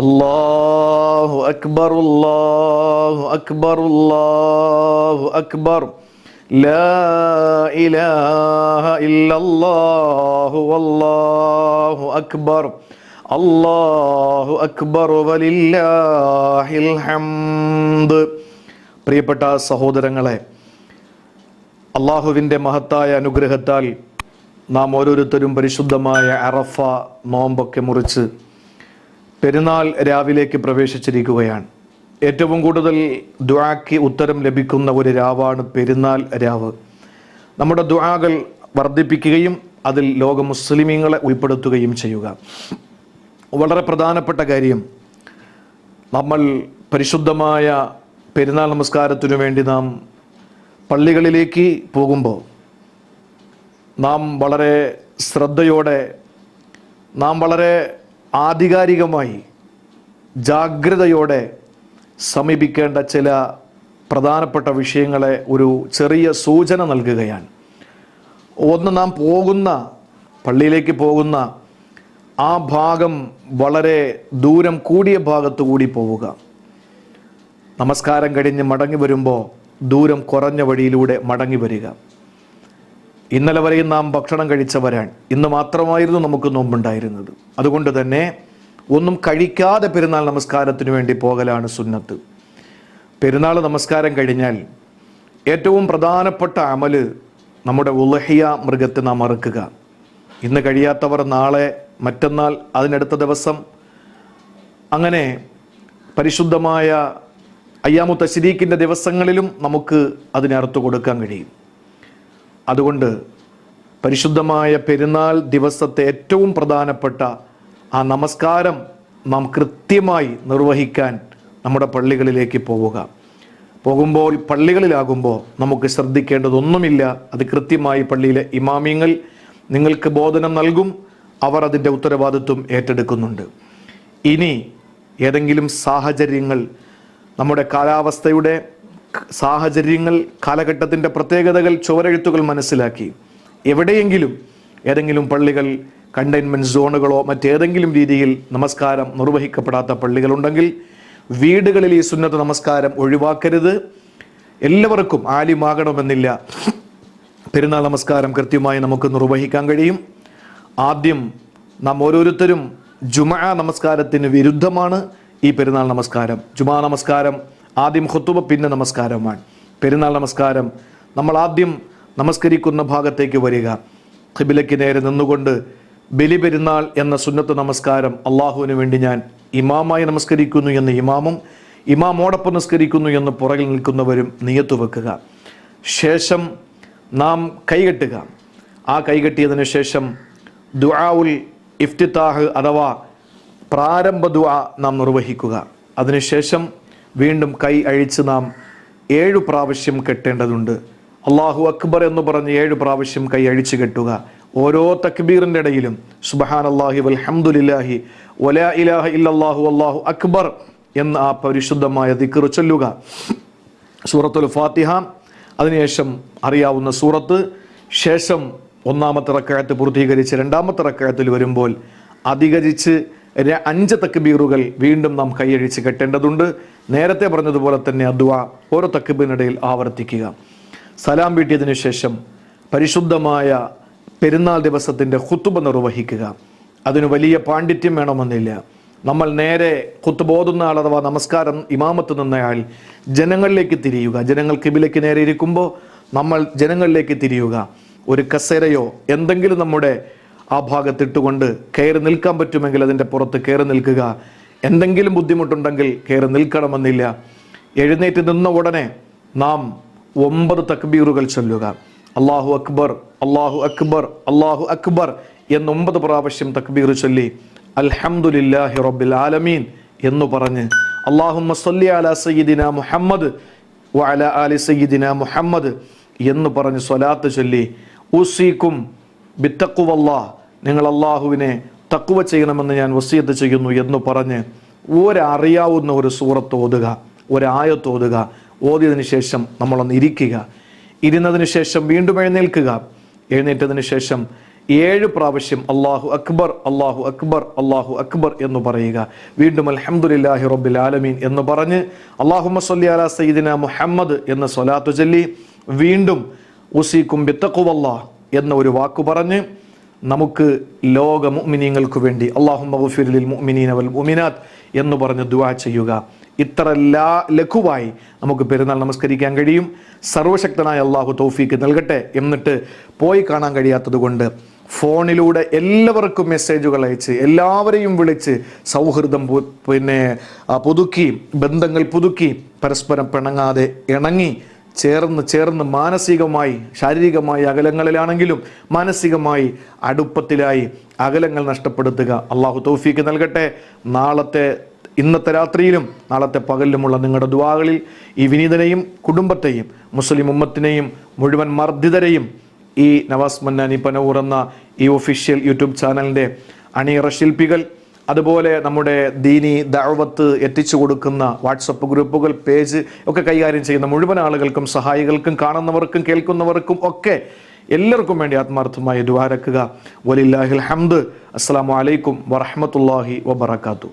അല്ലാഹു അക്ബർ അല്ലാഹു അക്ബർ അല്ലാഹു അക്ബർ ലാ ഇലാഹ ഇല്ലല്ലാഹു വല്ലാഹു അക്ബർ അല്ലാഹു അക്ബർ വലില്ലാഹിൽ ഹംദ്. പ്രിയപ്പെട്ട സഹോദരങ്ങളെ, അള്ളാഹുവിൻ്റെ മഹത്തായ അനുഗ്രഹത്താൽ നാം ഓരോരുത്തരും പരിശുദ്ധമായ അറഫ നോമ്പൊക്കെ മുറിച്ച് പെരുന്നാൾ രാവിലേക്ക് പ്രവേശിച്ചിരിക്കുകയാണ്. ഏറ്റവും കൂടുതൽ ദുആക്ക് ഉത്തരം ലഭിക്കുന്ന ഒരു രാവാണ് പെരുന്നാൾ രാവ്. നമ്മുടെ ദുആകൾ വർദ്ധിപ്പിക്കുകയും അതിൽ ലോക മുസ്ലിമീങ്ങളെ ഉൾപ്പെടുത്തുകയും ചെയ്യുക. വളരെ പ്രധാനപ്പെട്ട കാര്യം, നമ്മൾ പരിശുദ്ധമായ പെരുന്നാൾ നമസ്കാരത്തിനു വേണ്ടി നാം പള്ളികളിലേക്ക് പോകുമ്പോൾ നാം വളരെ ശ്രദ്ധയോടെ, നാം വളരെ ആധികാരികമായി ജാഗ്രതയോടെ സമീപിക്കേണ്ട ചില പ്രധാനപ്പെട്ട വിഷയങ്ങളെ ഒരു ചെറിയ സൂചന നൽകുകയാണ്. ഒന്ന്, നാം പോകുന്ന പള്ളിയിലേക്ക് പോകുന്ന ആ ഭാഗം വളരെ ദൂരം കൂടിയ ഭാഗത്തു കൂടി പോവുക. നമസ്കാരം കഴിഞ്ഞ് മടങ്ങി വരുമ്പോൾ ദൂരം കുറഞ്ഞ വഴിയിലൂടെ മടങ്ങി വരിക. ഇന്നലെ വരെയും നാം ഭക്ഷണം കഴിച്ചവരാണ്. ഇന്ന് മാത്രമായിരുന്നു നമുക്ക് നോമ്പുണ്ടായിരുന്നത്. അതുകൊണ്ട് തന്നെ ഒന്നും കഴിക്കാതെ പെരുന്നാൾ നമസ്കാരത്തിന് വേണ്ടി പോകലാണ് സുന്നത്ത്. പെരുന്നാൾ നമസ്കാരം കഴിഞ്ഞാൽ ഏറ്റവും പ്രധാനപ്പെട്ട അമല് നമ്മുടെ ഉളഹിയ മൃഗത്തെ നാം അറുക്കുക. ഇന്ന് കഴിയാത്തവർ നാളെ, മറ്റന്നാൾ, അതിനടുത്ത ദിവസം, അങ്ങനെ പരിശുദ്ധമായ അയ്യാമു തശ്രീക്കിൻ്റെ ദിവസങ്ങളിലും നമുക്ക് അതിനെ അറുത്തു കൊടുക്കാൻ കഴിയും. അതുകൊണ്ട് പരിശുദ്ധമായ പെരുന്നാൾ ദിവസത്തെ ഏറ്റവും പ്രധാനപ്പെട്ട ആ നമസ്കാരം നാം കൃത്യമായി നിർവഹിക്കാൻ നമ്മുടെ പള്ളികളിലേക്ക് പോകുമ്പോൾ പള്ളികളിലാകുമ്പോൾ നമുക്ക് ശ്രദ്ധിക്കേണ്ടതൊന്നുമില്ല. അത് കൃത്യമായി പള്ളിയിലെ ഇമാമിങ്ങൾ നിങ്ങൾക്ക് ബോധനം നൽകും. അവർ അതിൻ്റെ ഉത്തരവാദിത്വം ഏറ്റെടുക്കുന്നുണ്ട്. ഇനി ഏതെങ്കിലും സാഹചര്യങ്ങൾ, നമ്മുടെ കാലാവസ്ഥയുടെ സാഹചര്യങ്ങൾ, കാലഘട്ടത്തിൻ്റെ പ്രത്യേകതകൾ, ചുവരെഴുത്തുകൾ മനസ്സിലാക്കി എവിടെയെങ്കിലും ഏതെങ്കിലും പള്ളികൾ കണ്ടെയ്ൻമെൻറ്റ് സോണുകളോ മറ്റേതെങ്കിലും രീതിയിൽ നമസ്കാരം നിർവഹിക്കപ്പെടാത്ത പള്ളികളുണ്ടെങ്കിൽ വീടുകളിൽ ഈ സുന്നത്ത് നമസ്കാരം ഒഴിവാക്കരുത്. എല്ലാവർക്കും ആലിമാകണമെന്നില്ല. പെരുന്നാൾ നമസ്കാരം കൃത്യമായി നമുക്ക് നിർവഹിക്കാൻ കഴിയും. ആദ്യം നാം ഓരോരുത്തരും ജുമഅ നമസ്കാരത്തിന് വിരുദ്ധമാണ് ഈ പെരുന്നാൾ നമസ്കാരം. ജുമാ നമസ്കാരം ആദ്യം ഖുതുബ, പിന്നെ നമസ്കാരമാണ്. പെരുന്നാൾ നമസ്കാരം നമ്മൾ ആദ്യം നമസ്കരിക്കുന്ന ഭാഗത്തേക്ക് വരിക, ഖിബിലയ്ക്ക് നേരെ നിന്നുകൊണ്ട് ബലി പെരുന്നാൾ എന്ന സുന്നത്ത് നമസ്കാരം അള്ളാഹുവിന് വേണ്ടി ഞാൻ ഇമാമായി നമസ്കരിക്കുന്നു എന്ന് ഇമാമും ഇമാമോടൊപ്പം നമസ്കരിക്കുന്നു എന്ന് പുറകിൽ നിൽക്കുന്നവരും നിയത്ത് വെക്കുക. ശേഷം നാം കൈകെട്ടുക. ആ കൈകെട്ടിയതിനു ശേഷം ദുആഉൽ ഇഫ്തിതാഹ് അഥവാ പ്രാരംഭ ദുആ നാം നിർവഹിക്കുക. അതിനുശേഷം വീണ്ടും കൈ അഴിച്ച് നാം 7 പ്രാവശ്യം കെട്ടേണ്ടതുണ്ട്. അല്ലാഹു അക്ബർ എന്ന് പറഞ്ഞ് 7 പ്രാവശ്യം കൈ അഴിച്ചു കെട്ടുക. ഓരോ തക്ബീറിൻ്റെ ഇടയിലും സുബ്ഹാനല്ലാഹി വൽഹംദുലില്ലാഹി വലാ ഇലാഹ ഇല്ലല്ലാഹു വല്ലാഹു അക്ബർ എന്ന ആ പരിശുദ്ധമായ ദിക്ർ ചൊല്ലുക. സൂറത്തുൽ ഫാത്തിഹ, അതിനുശേഷം അറിയാവുന്ന സൂറത്ത്, ശേഷം ഒന്നാമത്തെ റക്അത്ത് പൂർത്തീകരിച്ച് രണ്ടാമത്തെ റക്അത്തിൽ വരുമ്പോൾ അധികരിച്ച് 5 തക്ബീറുകൾ വീണ്ടും നാം കൈയഴിച്ച് കെട്ടേണ്ടതുണ്ട്. നേരത്തെ പറഞ്ഞതുപോലെ തന്നെ ദുആ ഓരോ തക്ബീറിനിടയിൽ ആവർത്തിക്കുക. സലാം വീട്ടിയതിനു ശേഷം പരിശുദ്ധമായ പെരുന്നാൾ ദിവസത്തിൻ്റെ ഖുതുബ നിർവഹിക്കുക. അതിന് വലിയ പാണ്ഡിത്യം വേണമെന്നില്ല. നമ്മൾ നേരെ ഖുതുബ ഓതുന്ന ആൾ അഥവാ നമസ്കാരം ഇമാമത്ത് നിന്നയാൾ ജനങ്ങളിലേക്ക് തിരിയുക. ജനങ്ങൾ ഖിബിലയ്ക്ക് നേരെ ഇരിക്കുമ്പോൾ നമ്മൾ ജനങ്ങളിലേക്ക് തിരിയുക. ഒരു കസേരയോ എന്തെങ്കിലും നമ്മുടെ ആ ഭാഗത്തിട്ടുകൊണ്ട് കയറി നിൽക്കാൻ പറ്റുമെങ്കിൽ അതിൻ്റെ പുറത്ത് കയറി നിൽക്കുക. എന്തെങ്കിലും ബുദ്ധിമുട്ടുണ്ടെങ്കിൽ കയറി നിൽക്കണമെന്നില്ല. എഴുന്നേറ്റ് നിന്ന ഉടനെ നാം 9 തക്ബീറുകൾ ചൊല്ലുക. അല്ലാഹു അക്ബർ അല്ലാഹു അക്ബർ അല്ലാഹു അക്ബർ എന്ന് 9 പ്രാവശ്യം തക്ബീർ ചൊല്ലി അൽഹംദുലില്ലാഹി റബ്ബിൽ ആലമീൻ എന്ന് പറഞ്ഞ് അല്ലാഹുമ്മ സ്വല്ലി അലാ സയ്യിദിന മുഹമ്മദ് വഅലാ ആലി സയ്യിദിന മുഹമ്മദ് എന്ന് പറഞ്ഞ് സ്വലാത്ത് ചൊല്ലി ഉസീക്കും ബിത്തഖ്വല്ലാഹ്, നിങ്ങൾ അള്ളാഹുവിനെ തഖ്വ ചെയ്യണമെന്ന് ഞാൻ വസിയത്ത് ചെയ്യുന്നു എന്ന് പറഞ്ഞ് ഒരറിയാവുന്ന ഒരു സൂറത്ത് ഓതുക, ഒരായത്ത് ഓതുക. ഓതിയതിനു ശേഷം നമ്മളൊന്ന് ഇരിക്കുക. ഇരുന്നതിന് ശേഷം വീണ്ടും എഴുന്നേൽക്കുക. എഴുന്നേറ്റതിന് ശേഷം 7 പ്രാവശ്യം അല്ലാഹു അക്ബർ അല്ലാഹു അക്ബർ അല്ലാഹു അക്ബർ എന്ന് പറയുക. വീണ്ടും അൽഹംദുലില്ലാഹി റബ്ബിൽ ആലമീൻ എന്ന് പറഞ്ഞ് അല്ലാഹുമ്മ സ്വല്ലി അലാ സയ്യിദിന മുഹമ്മദ് എന്ന സ്വലാത്ത് ചൊല്ലി വീണ്ടും ഉസീക്കും ബിത്തഖ്വല്ലാഹ് എന്ന ഒരു വാക്ക് പറഞ്ഞ് നമുക്ക് ലോക മുഅ്മിനീങ്ങൾക്ക് വേണ്ടി അല്ലാഹുമ്മ ഗഫിർ ലിൽ മുഅ്മിനീന വൽ മുഅ്മിനാത്ത് എന്ന് പറഞ്ഞ് ദുആ ചെയ്യുക. ഇത്ര ലഘുവായി നമുക്ക് പെരുന്നാൾ നമസ്കരിക്കാൻ കഴിയും. സർവശക്തനായ അല്ലാഹു തൗഫീക്ക് നൽകട്ടെ. എന്നിട്ട് പോയി കാണാൻ കഴിയാത്തത് കൊണ്ട് ഫോണിലൂടെ എല്ലാവർക്കും മെസ്സേജുകൾ അയച്ച് എല്ലാവരെയും വിളിച്ച് സൗഹൃദം പുതുക്കി, ബന്ധങ്ങൾ പുതുക്കി, പരസ്പരം പിണങ്ങാതെ ഇണങ്ങി ചേർന്ന് മാനസികമായി ശാരീരികമായി അകലങ്ങളിലാണെങ്കിലും മാനസികമായി അടുപ്പത്തിലായി അകലങ്ങൾ നഷ്ടപ്പെടുത്തുക. അള്ളാഹു തൗഫീക്ക് നൽകട്ടെ. ഇന്നത്തെ രാത്രിയിലും നാളത്തെ പകലിലുമുള്ള നിങ്ങളുടെ ദുആകളിൽ ഈ വിനീതനെയും കുടുംബത്തെയും മുസ്ലിം ഉമ്മത്തിനെയും മുഴുവൻ മർദ്ദിതരെയും ഈ നവാസ് മന്നാനി പനവൂർ എന്ന ഈ ഒഫീഷ്യൽ യൂട്യൂബ് ചാനലിൻ്റെ അണിയറ ശില്പികൾ, അതുപോലെ നമ്മുടെ ദീനി ദഅവത്ത് എത്തിച്ചു കൊടുക്കുന്ന വാട്സപ്പ് ഗ്രൂപ്പുകൾ, പേജ് ഒക്കെ കൈകാര്യം ചെയ്യുന്ന മുഴുവൻ ആളുകൾക്കും സഹായികൾക്കും കാണുന്നവർക്കും കേൾക്കുന്നവർക്കും ഒക്കെ എല്ലാവർക്കും വേണ്ടി ആത്മാർത്ഥമായി ദുആ രക്കുക. വലില്ലാഹിൽ ഹംദ്. അസ്സലാമു അലൈക്കും വറഹ്മത്തുള്ളാഹി വബറകാതുഹു.